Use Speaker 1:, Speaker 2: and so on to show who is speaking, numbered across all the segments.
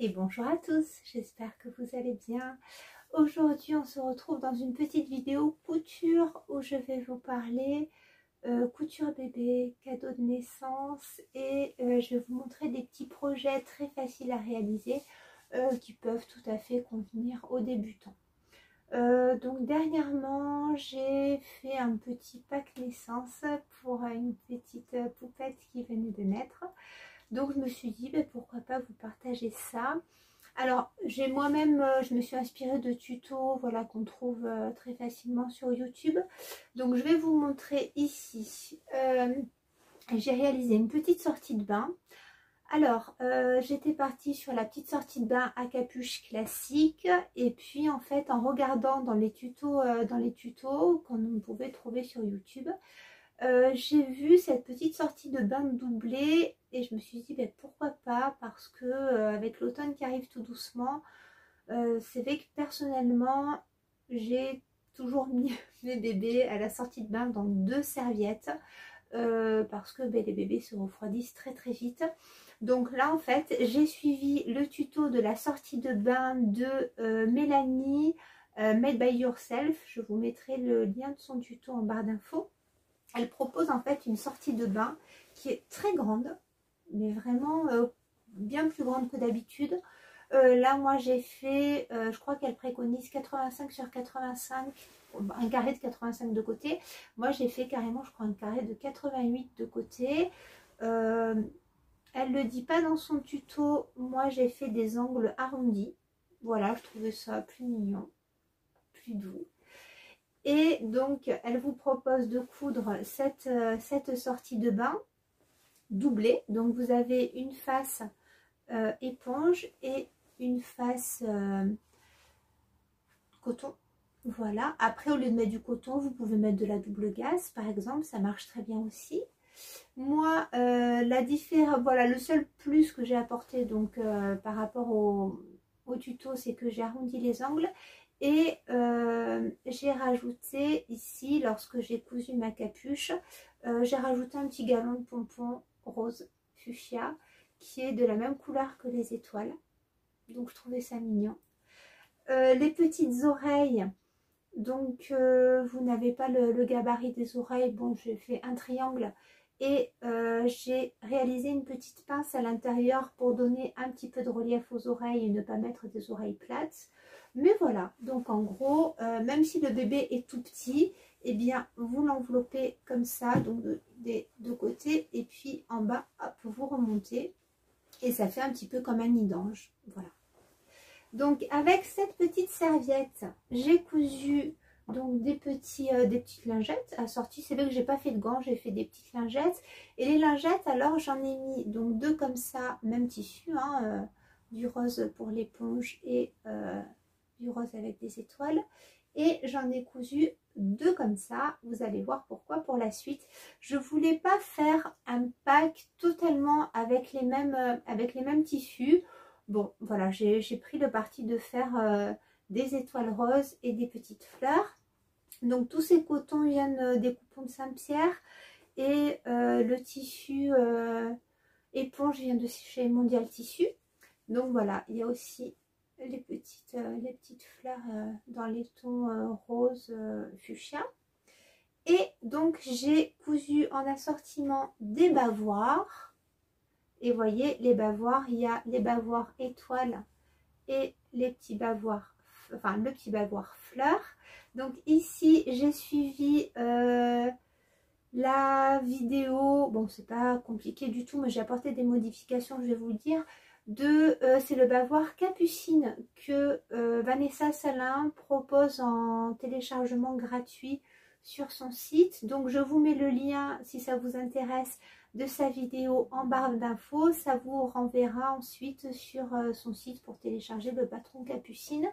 Speaker 1: Et bonjour à tous, j'espère que vous allez bien. Aujourd'hui on se retrouve dans une petite vidéo couture où je vais vous parler couture bébé, cadeau de naissance et je vais vous montrer des petits projets très faciles à réaliser qui peuvent tout à fait convenir aux débutants. Donc dernièrement j'ai fait un petit pack naissance pour une petite poupette qui venait de naître. Donc je me suis dit pourquoi pas vous partager ça. Alors j'ai moi-même, je me suis inspirée de tutos voilà, qu'on trouve très facilement sur YouTube. Donc je vais vous montrer ici. J'ai réalisé une petite sortie de bain. Alors j'étais partie sur la petite sortie de bain à capuche classique. Et puis en fait en regardant dans les tutos qu'on pouvait trouver sur YouTube, j'ai vu cette petite sortie de bain doublée et je me suis dit pourquoi pas, parce que avec l'automne qui arrive tout doucement, c'est vrai que personnellement j'ai toujours mis mes bébés à la sortie de bain dans 2 serviettes parce que les bébés se refroidissent très très vite. Donc là en fait j'ai suivi le tuto de la sortie de bain de Mélanie Made by Yourself. Je vous mettrai le lien de son tuto en barre d'infos. Elle propose en fait une sortie de bain qui est très grande, mais vraiment bien plus grande que d'habitude. Là moi j'ai fait, je crois qu'elle préconise 85 sur 85, un carré de 85 de côté. Moi j'ai fait carrément je crois un carré de 88 de côté. Elle ne le dit pas dans son tuto, moi j'ai fait des angles arrondis. Voilà, je trouvais ça plus mignon, plus doux. Et donc elle vous propose de coudre cette sortie de bain doublée. Donc vous avez une face éponge et une face coton. Voilà, après au lieu de mettre du coton vous pouvez mettre de la double gaze par exemple, ça marche très bien aussi. Moi la différence, voilà, le seul plus que j'ai apporté donc par rapport au tuto, c'est que j'ai arrondi les angles. Et j'ai rajouté ici, lorsque j'ai cousu ma capuche, j'ai rajouté un petit galon de pompon rose fuchsia qui est de la même couleur que les étoiles. Donc je trouvais ça mignon. Les petites oreilles, donc vous n'avez pas le gabarit des oreilles. Bon, j'ai fait un triangle et j'ai réalisé une petite pince à l'intérieur pour donner un petit peu de relief aux oreilles et ne pas mettre des oreilles plates. Mais voilà, donc en gros, même si le bébé est tout petit, eh bien vous l'enveloppez comme ça, donc des deux côtés, et puis en bas, hop, vous remontez, et ça fait un petit peu comme un nid d'ange. Voilà. Donc avec cette petite serviette, j'ai cousu donc des petites lingettes assorties. C'est vrai que j'ai pas fait de gants, j'ai fait des petites lingettes. Et les lingettes, alors j'en ai mis donc 2 comme ça, même tissu, hein, du rose pour l'éponge et du rose avec des étoiles. Et j'en ai cousu 2 comme ça, vous allez voir pourquoi pour la suite. Je voulais pas faire un pack totalement avec les mêmes tissus. Bon voilà, j'ai pris le parti de faire des étoiles roses et des petites fleurs. Donc tous ces cotons viennent des coupons de Saint-Pierre et le tissu éponge vient de chez Mondial Tissu. Donc voilà, il y a aussi les petites fleurs dans les tons rose fuchsia. Et donc j'ai cousu en assortiment des bavoirs. Et voyez, les bavoirs, il y a les bavoirs étoiles et les petits bavoirs, enfin le petit bavoir fleurs. Donc ici j'ai suivi la vidéo, bon c'est pas compliqué du tout, mais j'ai apporté des modifications, je vais vous le dire. C'est le bavoir Capucine que Vanessa Salin propose en téléchargement gratuit sur son site. Donc je vous mets le lien si ça vous intéresse de sa vidéo en barre d'infos. Ça vous renverra ensuite sur son site pour télécharger le patron Capucine.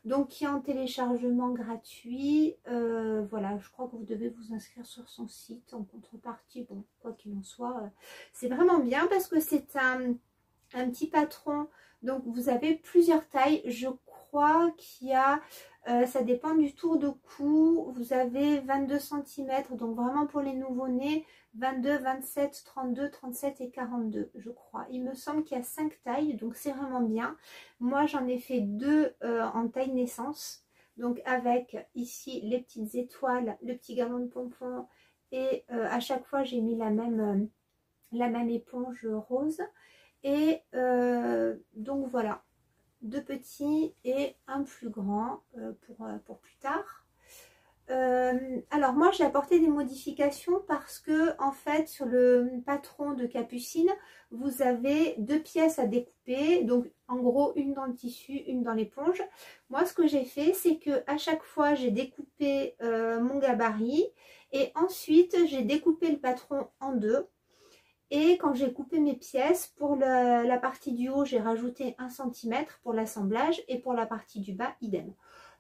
Speaker 1: Donc qui est en téléchargement gratuit. Voilà, je crois que vous devez vous inscrire sur son site en contrepartie. Bon, quoi qu'il en soit, c'est vraiment bien parce que c'est un petit patron. Donc vous avez plusieurs tailles. Je crois qu'il y a Ça dépend du tour de cou. Vous avez 22 cm, donc vraiment pour les nouveau-nés, 22, 27, 32, 37 et 42, je crois. Il me semble qu'il y a 5 tailles, donc c'est vraiment bien. Moi, j'en ai fait 2 en taille naissance. Donc avec ici les petites étoiles, le petit galon de pompon et à chaque fois j'ai mis la même éponge rose. Et donc voilà, 2 petits et un plus grand pour plus tard. Alors moi j'ai apporté des modifications parce que en fait sur le patron de Capucine vous avez 2 pièces à découper, donc en gros une dans le tissu, une dans l'éponge. Moi ce que j'ai fait c'est que à chaque fois j'ai découpé mon gabarit et ensuite j'ai découpé le patron en 2. Et quand j'ai coupé mes pièces, pour la partie du haut, j'ai rajouté 1 cm pour l'assemblage et pour la partie du bas, idem.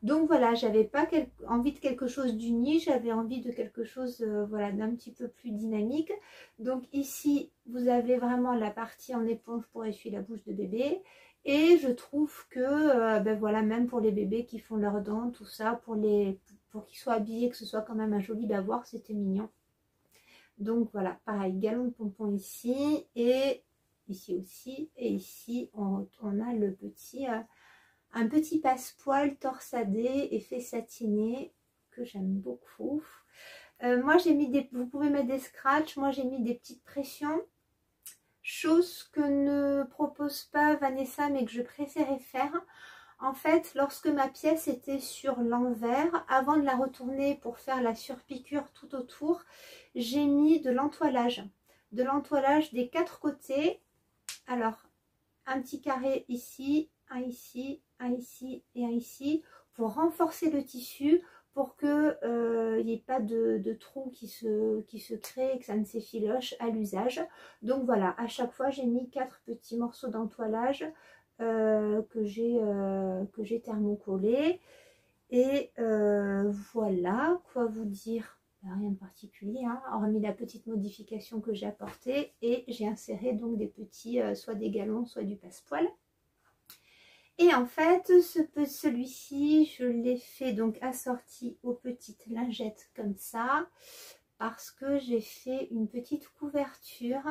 Speaker 1: Donc voilà, j'avais pas envie de quelque chose d'uni, j'avais envie de quelque chose voilà, d'un petit peu plus dynamique. Donc ici, vous avez vraiment la partie en éponge pour essuyer la bouche de bébé. Et je trouve que, ben voilà, même pour les bébés qui font leurs dents, tout ça, pour qu'ils soient habillés, que ce soit quand même un joli bavoir, c'était mignon. Donc voilà, pareil, galon de pompon ici et ici aussi. Et ici, on a le petit, un petit passepoil torsadé, effet satiné, que j'aime beaucoup. Moi, j'ai mis vous pouvez mettre des scratchs, moi j'ai mis des petites pressions. Chose que ne propose pas Vanessa, mais que je préférais faire. En fait, lorsque ma pièce était sur l'envers, avant de la retourner pour faire la surpiqûre tout autour, j'ai mis de l'entoilage. De l'entoilage des 4 côtés. Alors, un petit carré ici, un ici, un ici et un ici, pour renforcer le tissu, pour qu'il n'y ait pas de trous qui se créent et que ça ne s'effiloche à l'usage. Donc voilà, à chaque fois, j'ai mis 4 petits morceaux d'entoilage que j'ai thermocollé. Et voilà, quoi vous dire, rien de particulier, hein, hormis la petite modification que j'ai apportée. Et j'ai inséré donc des petits, soit des galons, soit du passepoil. Et en fait, celui-ci, je l'ai fait donc assorti aux petites lingettes comme ça, parce que j'ai fait une petite couverture.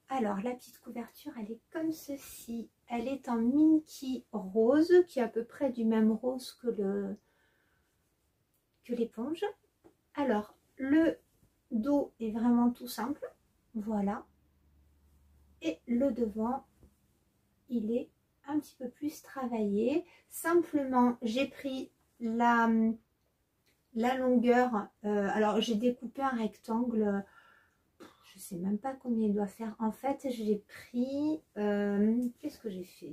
Speaker 1: Alors, la petite couverture, elle est comme ceci. Elle est en Minky rose, qui est à peu près du même rose que l'éponge. Alors, le dos est vraiment tout simple. Voilà. Et le devant, il est un petit peu plus travaillé. Simplement, j'ai pris la longueur. Alors, j'ai découpé un rectangle. Je sais même pas combien il doit faire. En fait, j'ai pris... qu'est-ce que j'ai fait?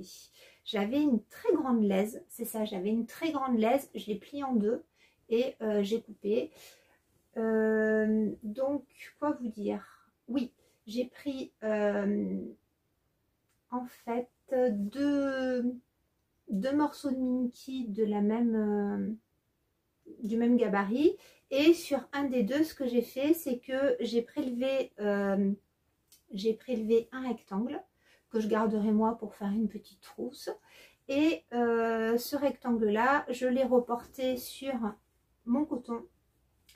Speaker 1: J'avais une très grande laise. C'est ça, j'avais une très grande laise. Je l'ai pliée en 2 et j'ai coupé. Donc, quoi vous dire? Oui, j'ai pris en fait deux morceaux de Minky de du même gabarit. Et sur un des deux, ce que j'ai fait, c'est que j'ai prélevé un rectangle que je garderai moi pour faire une petite trousse. Et ce rectangle-là, je l'ai reporté sur mon coton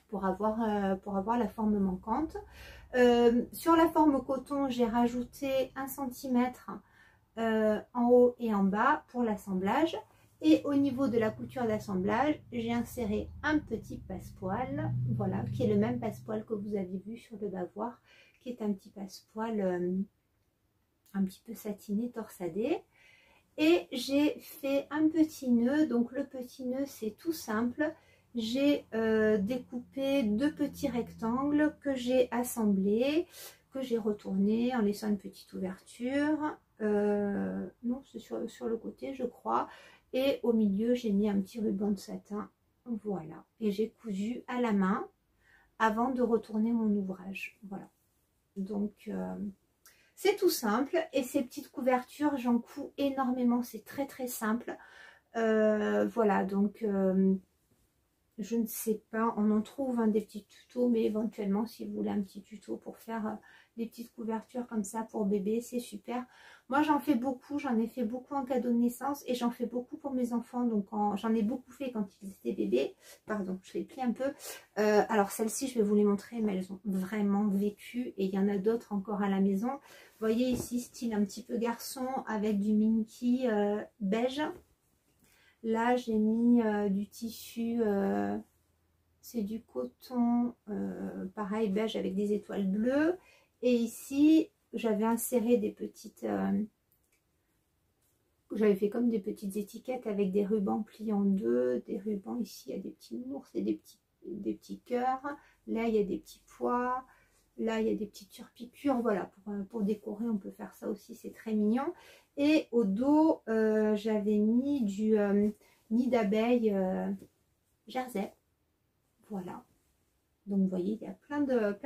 Speaker 1: pour avoir la forme manquante. Sur la forme coton, j'ai rajouté 1 cm en haut et en bas pour l'assemblage. Et au niveau de la couture d'assemblage, j'ai inséré un petit passepoil, voilà, qui est le même passepoil que vous avez vu sur le bavoir, qui est un petit passepoil un petit peu satiné, torsadé. Et j'ai fait un petit nœud, donc le petit nœud c'est tout simple. J'ai découpé 2 petits rectangles que j'ai assemblés, que j'ai retournés en laissant une petite ouverture. Non, c'est sur le côté je crois. Et au milieu, j'ai mis un petit ruban de satin. Voilà. Et j'ai cousu à la main avant de retourner mon ouvrage. Voilà. Donc, c'est tout simple. Et ces petites couvertures, j'en couds énormément. C'est très, très simple. Voilà. Donc, Je ne sais pas, on en trouve des petits tutos, mais éventuellement si vous voulez un petit tuto pour faire des petites couvertures comme ça pour bébé, c'est super. Moi j'en fais beaucoup, j'en ai fait beaucoup en cadeau de naissance et j'en fais beaucoup pour mes enfants, donc j'en ai beaucoup fait quand ils étaient bébés. Pardon, je les plie un peu. Alors celles-ci je vais vous les montrer, mais elles ont vraiment vécu et il y en a d'autres encore à la maison. Vous voyez ici, style un petit peu garçon avec du Minky beige. Là, j'ai mis du tissu, c'est du coton, pareil, beige avec des étoiles bleues. Et ici, j'avais inséré des petites, j'avais fait comme des petites étiquettes avec des rubans pliés en deux. Des rubans, ici, il y a des petits ours et des petits cœurs. Là, il y a des petits pois. Là, il y a des petites surpiqûres. Voilà, pour décorer, on peut faire ça aussi, c'est très mignon. Et au dos, j'avais mis du nid d'abeille jersey. Voilà. Donc, vous voyez, il y a plein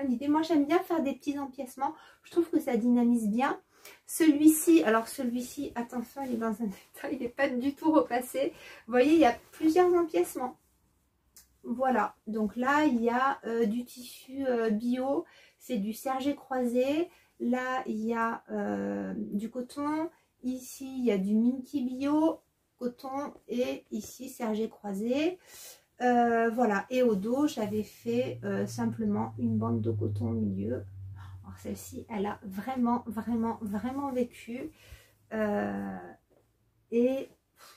Speaker 1: d'idées. Moi, j'aime bien faire des petits empiècements. Je trouve que ça dynamise bien. Celui-ci, alors celui-ci, attention, il est dans un état, il n'est pas du tout repassé. Vous voyez, il y a plusieurs empiècements. Voilà. Donc là, il y a du tissu bio. C'est du serge croisé. Là, il y a du coton. Ici, il y a du Minky bio, coton. Et ici, serge croisé. Voilà. Et au dos, j'avais fait simplement une bande de coton au milieu. Alors celle-ci, elle a vraiment vécu. Et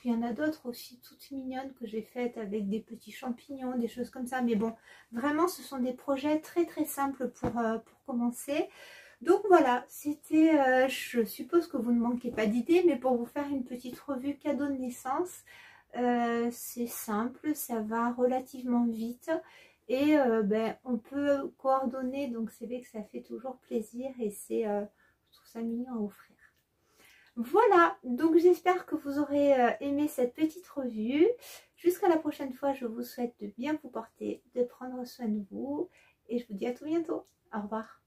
Speaker 1: il y en a d'autres aussi toutes mignonnes que j'ai faites avec des petits champignons, des choses comme ça. Mais bon, vraiment, ce sont des projets très simples pour commencer. Donc voilà, c'était, je suppose que vous ne manquez pas d'idées, mais pour vous faire une petite revue cadeau de naissance, c'est simple, ça va relativement vite. Et on peut coordonner, donc c'est vrai que ça fait toujours plaisir et c'est, je trouve ça mignon à offrir. Voilà, donc j'espère que vous aurez aimé cette petite revue. Jusqu'à la prochaine fois, je vous souhaite de bien vous porter, de prendre soin de vous et je vous dis à tout bientôt. Au revoir.